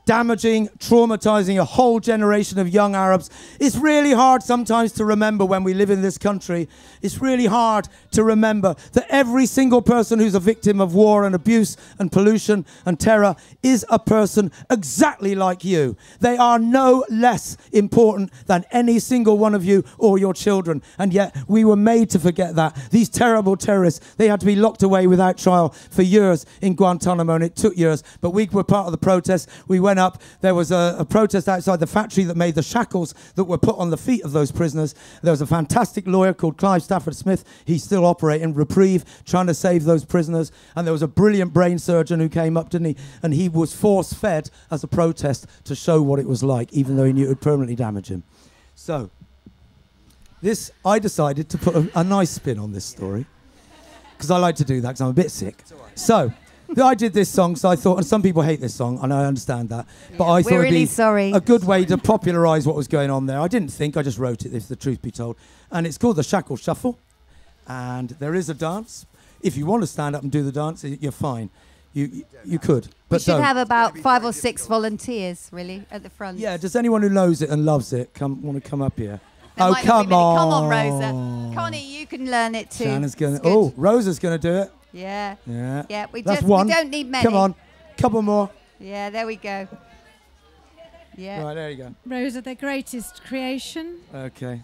damaging, traumatizing a whole generation of young Arabs. It's really hard sometimes to remember when we live in this country. It's really hard to remember that every single person who's a victim of war and abuse and pollution and terror is a person exactly like you. They are no less important than any single one of you or your children. And yet we were made to forget that. These terrible terrorists, they had to be locked away without trial for years in Guantanamo, and it took years. But we were part of the protest. We went up. There was a protest outside the factory that made the shackles that were put on the feet of those prisoners. There was a fantastic lawyer called Clive Stafford Smith. He's still operating Reprieve, trying to save those prisoners. And there was a brilliant brain surgeon who came up, didn't he? And he was force-fed as a protest to show what it was like, even though he knew it would permanently damage him. So, I decided to put a nice spin on this story, because I like to do that, because I'm a bit sick. So, I did this song, so I thought, and some people hate this song, and I understand that, but I thought it'd be a good way to popularise what was going on there. I didn't think, I just wrote it, if the truth be told. And it's called the Shackle Shuffle, and there is a dance. If you want to stand up and do the dance, you're fine. You could. But we should have about 5 or 6 volunteers, really, at the front. Yeah, does anyone who knows it and loves it want to come up here? There Come on. Come on, Rosa. Connie, you can learn it too. Shannon's going to... Oh, Rosa's going to do it. Yeah. Yeah. Yeah, we That's one. We don't need many. Come on. Couple more. Yeah, there we go. Yeah. Right, there you go. Rosa, the greatest creation. Okay.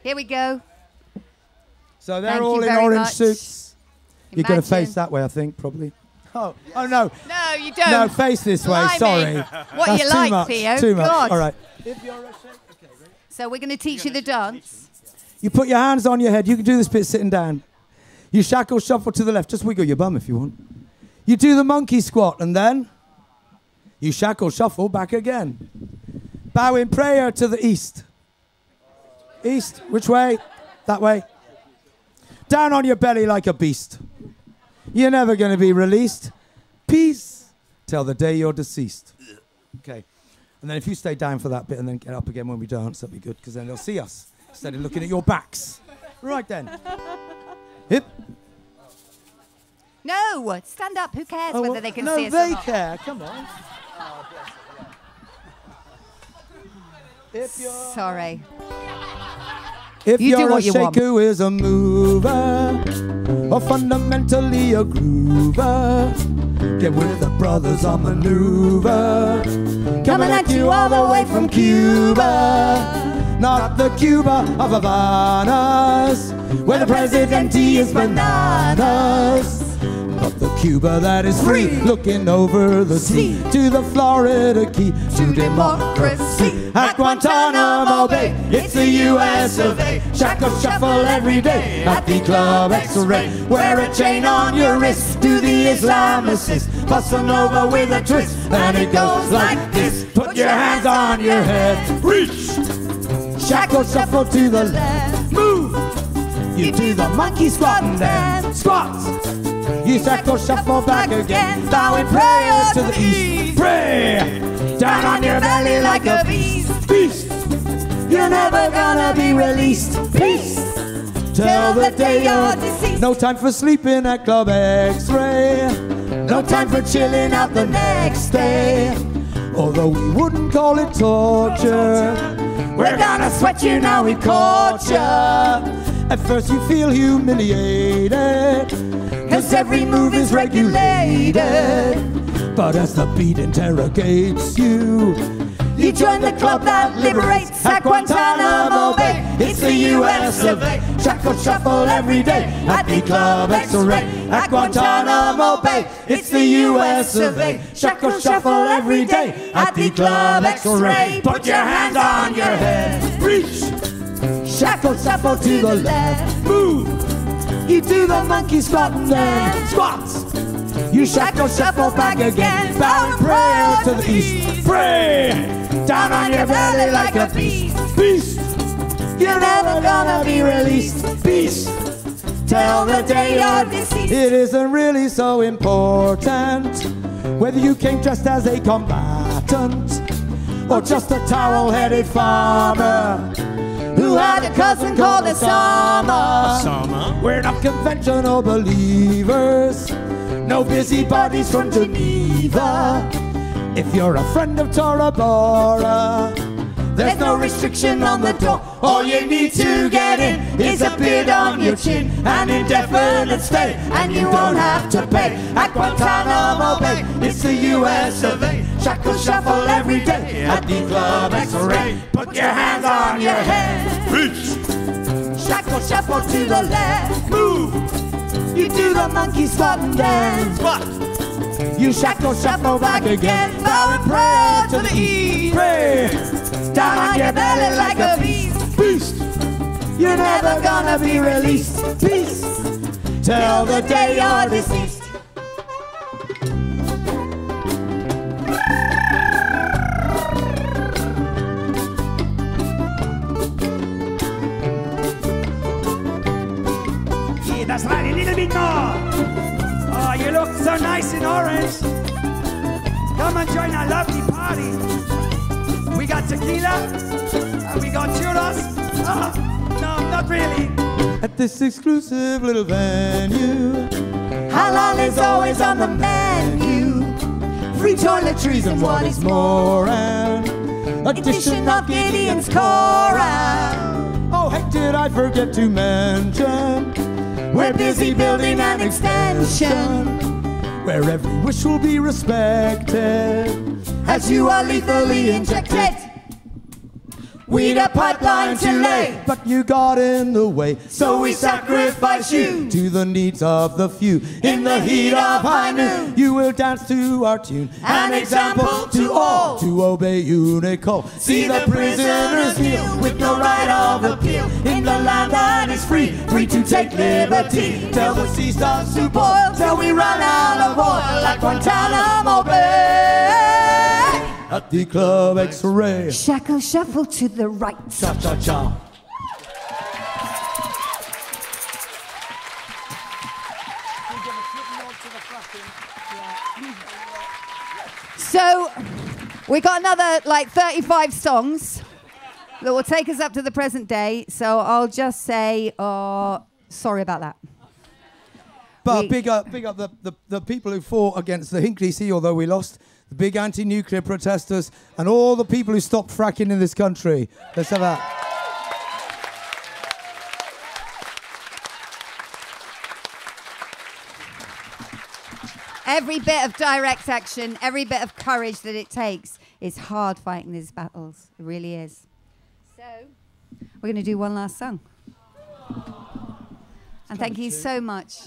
Here we go. So they're Thank all you in very orange much. suits. You're going to Imagine. face that way, I think, probably. Oh, oh no. No, you don't. No, face this way. Blimey. Sorry. What That's you too like, much. Theo? Too much. God. All right. So we're going to teach you the dance. You put your hands on your head. You can do this bit sitting down. You shackle shuffle to the left. Just wiggle your bum if you want. You do the monkey squat, and then you shackle shuffle back again. Bow in prayer to the east. East. Which way? That way. Down on your belly like a beast. You're never going to be released. Peace till the day you're deceased. Okay. And then if you stay down for that bit and then get up again when we dance, that'd be good, because then they'll see us instead of looking at your backs. Right then. Hip. No, stand up. Who cares whether they can no, see us or they not? care. Come on. If you're Sorry. If You do you're a what you want. shaker who is a mover, or fundamentally a groover, get with the brothers on maneuver. Coming at you all the way from Cuba, not the Cuba of Havanas, where the presidente is bananas, but the Cuba that is free, looking over the sea to the Florida Key, to democracy. At Guantanamo Bay, it's the US of A. Shackle shuffle every day at the Club X-Ray. Wear a chain on your wrist to the Islamicists, bustin' over with a twist, and it goes like this. Put your hands on your head, reach. Shackle shuffle to the left, move. You do the monkey squat and then squat. You shackle shuffle back again, bow in prayer to the east. Pray down on your belly like a beast. Beast, you're never gonna be released. Peace till the day you're deceased. No time for sleeping at Club X-Ray. No time for chilling out the next day. Although we wouldn't call it torture, we're gonna sweat you now we caught ya. At first you feel humiliated, cause every move is regulated. But as the beat interrogates you, you join the club that liberates at Guantanamo Bay. It's the US of A. Shackle shuffle every day at the Club X-Ray. At Guantanamo Bay, it's the US of A. Shackle shuffle every day at the Club X-Ray. Put your hands on your head, reach. Shackle shuffle to the left, move. You do the monkey squat and then squats. You shackle shuffle back again, bow in prayer to the east. Pray down on your belly like a beast. Beast, You're never gonna be released. Peace. Till the day you're deceased. It isn't really so important whether you came dressed as a combatant or just a towel-headed farmer who had a cousin called a Summer. We're not conventional believers, no busybodies from Geneva. If you're a friend of Tora Bora, there's no restriction on the door. All you need to get in is a beard on your chin, an indefinite stay, and you won't have to pay. At Guantanamo Bay, it's the US of A. Shackle shuffle every day at the Club X-Ray. Put your hands on your head. Shackle shuffle to the left. Move. You do the monkey squat and dance. You shackle shuffle back again. Bow and pray to the east. Pray. Down on your belly like a beast. You're never gonna be released. Peace. Till the day you're deceased. Yeah, that's right, a little bit more. Oh, you look so nice in orange. Come and join our lovely party. We got tequila, and we got churros. Oh, no, not really. At this exclusive little venue, halal is always on the menu. Free toiletries and what is more, an addition of Gideon's Koran. Oh, heck, did I forget to mention, we're busy building an extension where every wish will be respected as you are lethally injected. We'd a pipeline to lay, but you got in the way, so we sacrifice you to the needs of the few. In the heat of high noon, you will dance to our tune, an example to all to obey Unico. See the prisoners kneel with no right of appeal in the land that is free, free to take liberty. Till the sea starts to boil, till we run out of oil like Guantanamo Bay. At the Club X-Ray. Shackle shuffle to the right. Cha-cha-cha. So, we got another like 35 songs that will take us up to the present day. So I'll just say, sorry about that. But big up the people who fought against the Hinkley Sea, although we lost. The big anti-nuclear protesters and all the people who stopped fracking in this country. Let's have that. Every bit of direct action, every bit of courage that it takes is hard fighting these battles. It really is. So, we're going to do one last song. And thank you so much.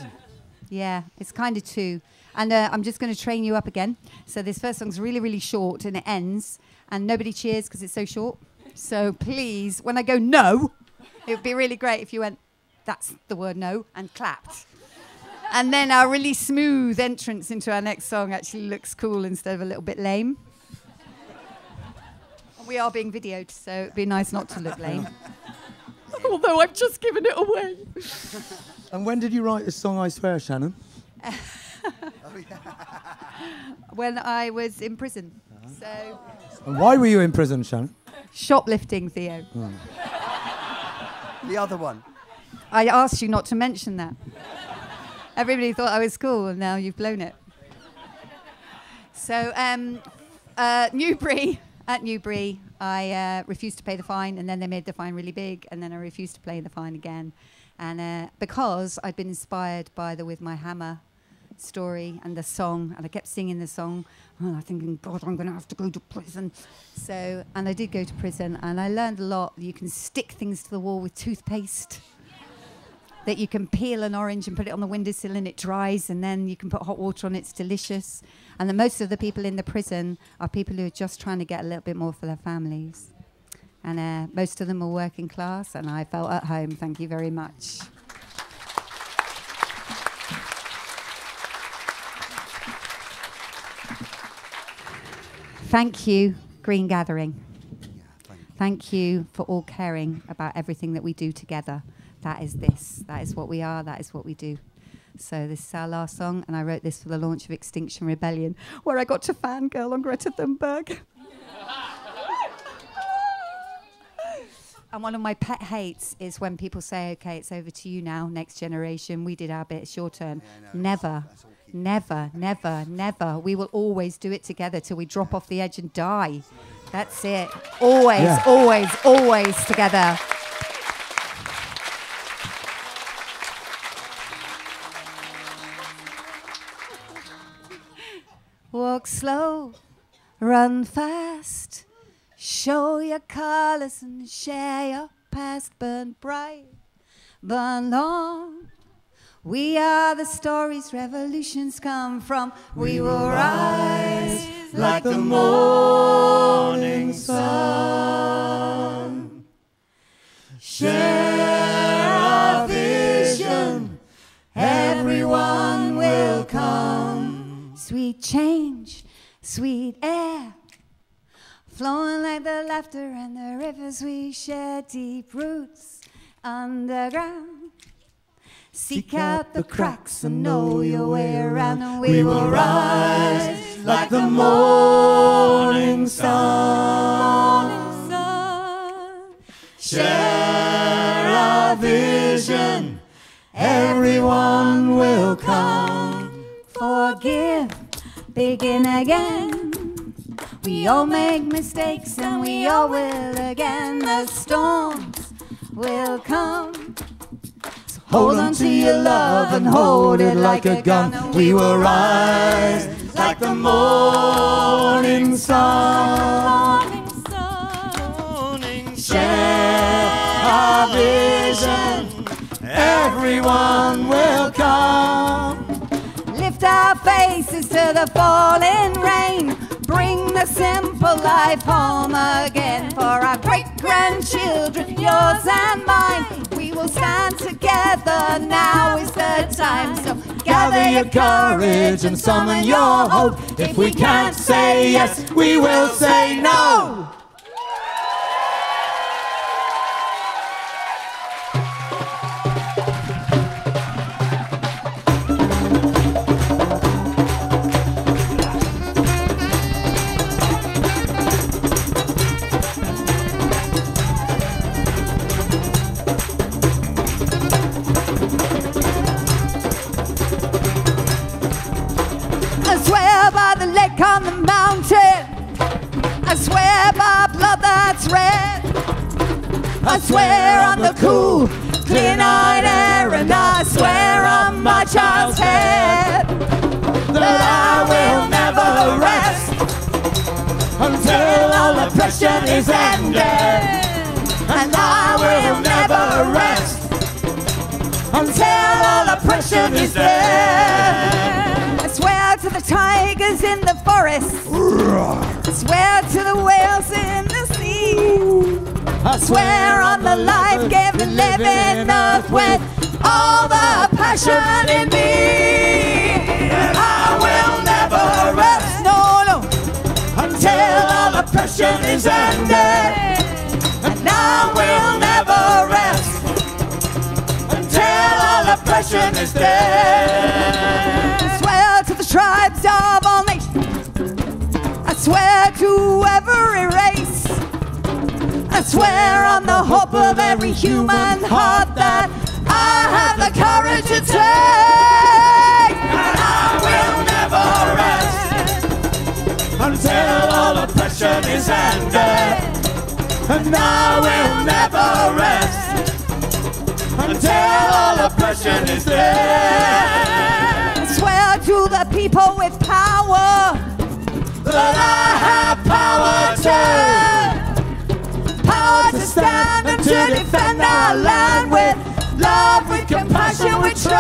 Yeah, it's kind of two. And I'm just going to train you up again. So this first song's really, really short and it ends. And nobody cheers because it's so short. So please, when I go no, it would be really great if you went, that's the word no, and clapped. And then our really smooth entrance into our next song actually looks cool instead of a little bit lame. We are being videoed, so it'd be nice not to look lame. Although I've just given it away. And when did you write this song, I Swear, Shannon? When I was in prison. So. And why were you in prison, Shannon? Shoplifting, Theo. Oh. The other one. I asked you not to mention that. Everybody thought I was cool, and now you've blown it. So, Newbury, I refused to pay the fine, and then they made the fine really big, and then I refused to pay the fine again. And because I'd been inspired by the With My Hammer story and the song, and I kept singing the song, and I'm thinking, God, I'm going to have to go to prison. So, and I did go to prison, and I learned a lot. You can stick things to the wall with toothpaste, that you can peel an orange and put it on the windowsill and it dries, and then you can put hot water on it, it's delicious. And that most of the people in the prison are people who are just trying to get a little bit more for their families. And most of them are working class, and I felt at home. Thank you very much. Thank you, Green Gathering. Yeah, thank you. Thank you for all caring about everything that we do together. That is this. That is what we are. That is what we do. So this is our last song, and I wrote this for the launch of Extinction Rebellion, where I got to fangirl on Greta Thunberg. And one of my pet hates is when people say, okay, it's over to you now, next generation. We did our bit, it's your turn. Yeah, no, Never, never, never, never. We will always do it together till we drop off the edge and die. That's it. Always, always, always together. Walk slow, run fast. Show your colours and share your past. Burn bright, burn long. We are the stories revolutions come from. We will rise like the morning sun. Share our vision, everyone will come. Sweet change, sweet air, flowing like the laughter and the rivers we share. Deep roots underground. Seek out the cracks and know your way around, and we will rise like the morning sun. Share our vision, everyone will come. Forgive, begin again. We all make mistakes and we all will again. The storms will come. So hold on to your love and hold it like a gun. We will rise like the morning sun. Share our vision, everyone will come. Lift our faces to the falling rain. Bring the simple life home again. For our great-grandchildren, yours and mine, we will stand together, now is the time. So gather your courage and summon your hope. If we can't say yes, we will say no. On the mountain, I swear by blood that's red. I swear on the cool, clear night air, and I swear on my child's head that I will never rest until all oppression is ended. And I will never rest until all oppression is dead. I swear to the tigers in the forest, I swear to the whales in the sea, I swear on the life-giving living earth with all the passion in me. And I will never rest, no, no, until all oppression is ended. And I will never rest until all oppression is dead. I swear to the tribes of all nations, I swear to every race, I swear on the hope of every human heart that I have the courage to take. And I will never rest until all oppression is ended. And I will never rest until all oppression is dead. I swear to the people with power that I have power to stand and to defend our land with love, with compassion, with trust.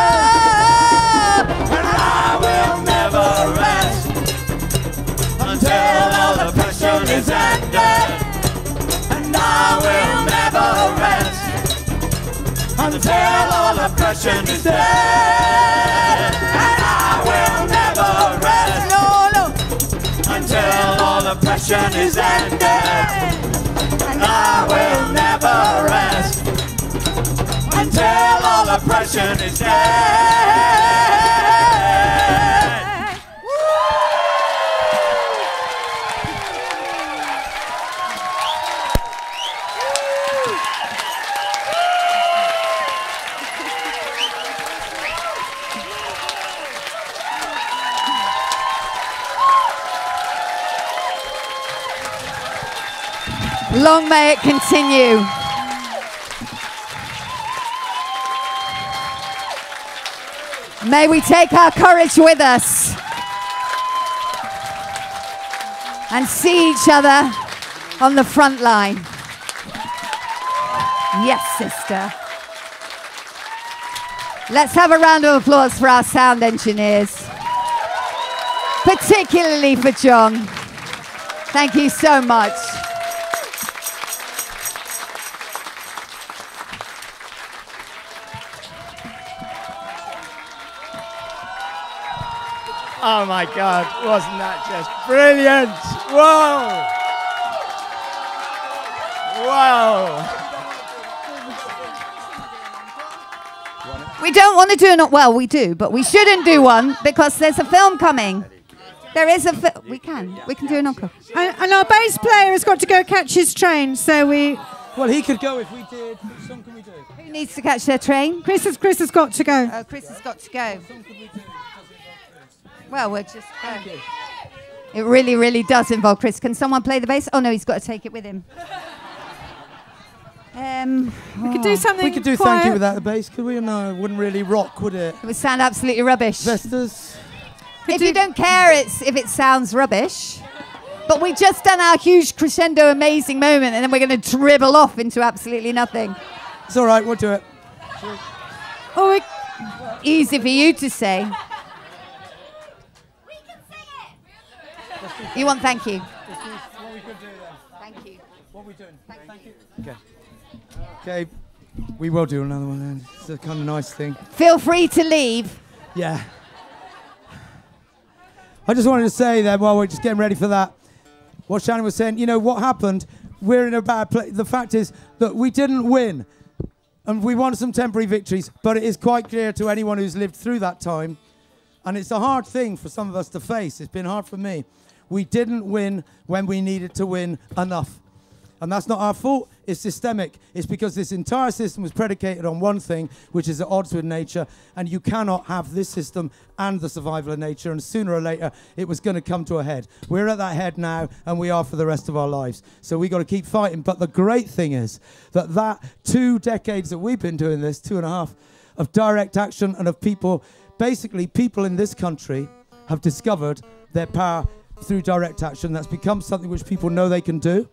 And I will never rest until all oppression is ended. And I will never rest until all oppression is dead. And I will never rest, no, no, until all oppression is ended. And I I will never rest until all oppression is dead. Long may it continue. May we take our courage with us and see each other on the front line. Yes, sister. Let's have a round of applause for our sound engineers, particularly for John. Thank you so much. Oh my God, wasn't that just brilliant? Whoa! Whoa! We don't want to do it. Well, we do, but we shouldn't do one because there's a film coming. There is a we can do an encore. And our bass player has got to go catch his train, so we... Well, he could go if we did. Which song can we do? Who needs to catch their train? Chris has got to go. Oh, Chris has got to go. Well, we'll just go. It really, really does involve Chris. Can someone play the bass? Oh, no, he's got to take it with him. We could do something We could do quiet. Thank You without the bass, could we? No, it wouldn't really rock, would it? It would sound absolutely rubbish. Vestas? If you don't care if it sounds rubbish, but we've just done our huge crescendo amazing moment and then we're going to dribble off into absolutely nothing. It's all right, we'll do it. Oh, Easy for you to say. You want thank you? What we could do then. Thank you. What are we doing? Thank you. Okay, we will do another one then. It's a kind of nice thing. Feel free to leave. Yeah. I just wanted to say that while we're just getting ready for that, what Shannon was saying, you know, what happened, we're in a bad place. The fact is that we didn't win. And we won some temporary victories, but it is quite clear to anyone who's lived through that time, and it's a hard thing for some of us to face. It's been hard for me. We didn't win when we needed to win enough. And that's not our fault, it's systemic. It's because this entire system was predicated on one thing, which is at odds with nature, and you cannot have this system and the survival of nature, and sooner or later it was going to come to a head. We're at that head now, and we are for the rest of our lives. So we've got to keep fighting. But the great thing is that 2 decades that we've been doing this, 2.5, of direct action and of people, basically people in this country have discovered their power through direct action. That's become something which people know they can do.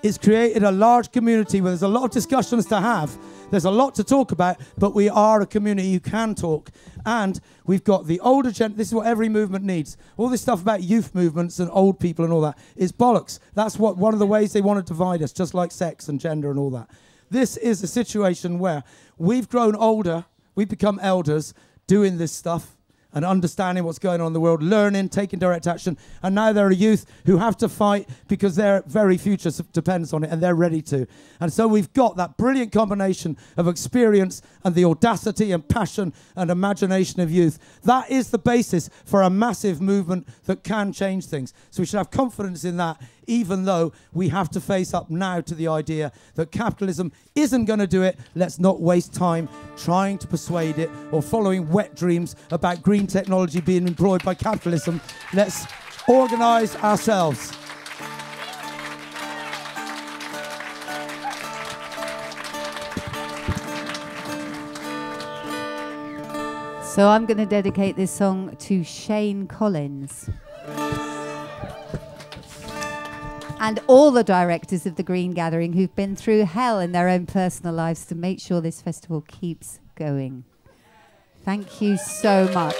It's created a large community where there's a lot of discussions to have. There's a lot to talk about, but we are a community who can talk. And we've got the older this is what every movement needs. All this stuff about youth movements and old people and all that is bollocks. That's one of the ways they want to divide us, just like sex and gender and all that. This is a situation where we've grown older, we've become elders doing this stuff, and understanding what's going on in the world, learning, taking direct action. And now there are youth who have to fight because their very future depends on it, and they're ready to. And so we've got that brilliant combination of experience and the audacity and passion and imagination of youth. That is the basis for a massive movement that can change things. So we should have confidence in that, even though we have to face up now to the idea that capitalism isn't going to do it. Let's not waste time trying to persuade it or following wet dreams about green technology being employed by capitalism. Let's organise ourselves. So I'm going to dedicate this song to Shane Collins and all the directors of the Green Gathering who've been through hell in their own personal lives to make sure this festival keeps going. Thank you so much.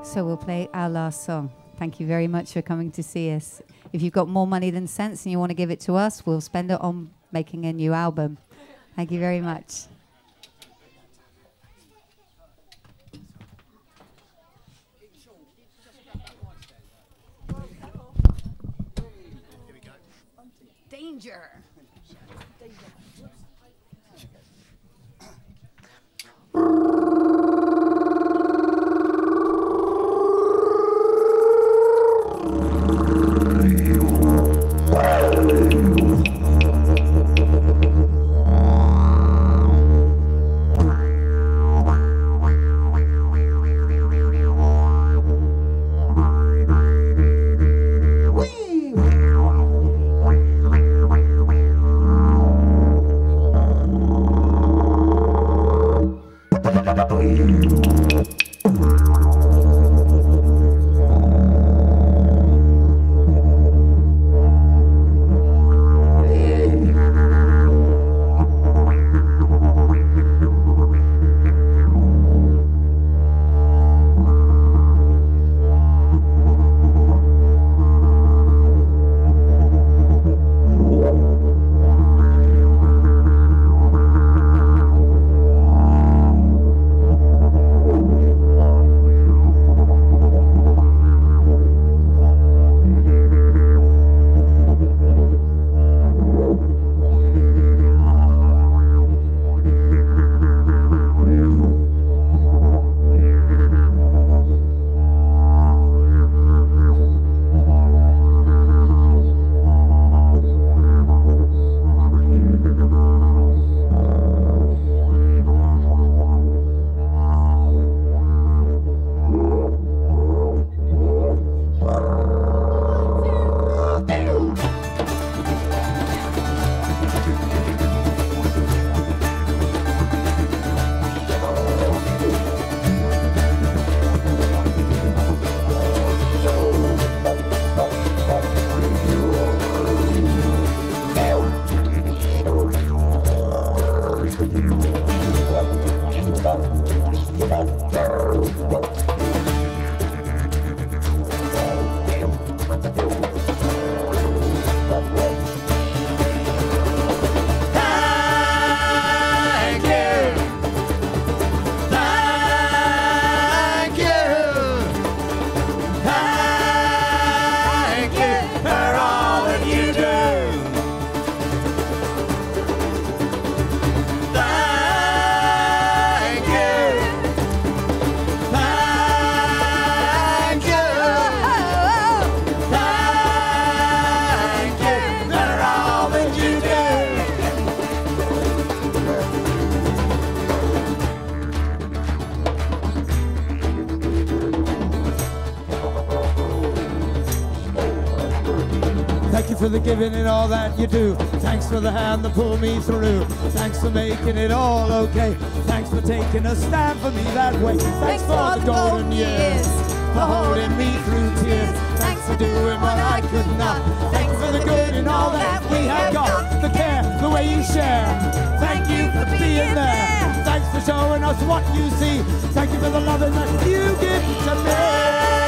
So we'll play our last song. Thank you very much for coming to see us. If you've got more money than sense and you want to give it to us, we'll spend it on making a new album. Thank you very much. Danger. Thank you for the giving and all that you do. Thanks for the hand that pulled me through. Thanks for making it all okay. Thanks for taking a stand for me that way. Thanks for the golden years, for holding me through tears. Thanks for doing what I could not. Thanks for the good and all that we have got. The care, the way you share. Thank you for being there. Thanks for showing us what you see. Thank you for the loving that you give to me.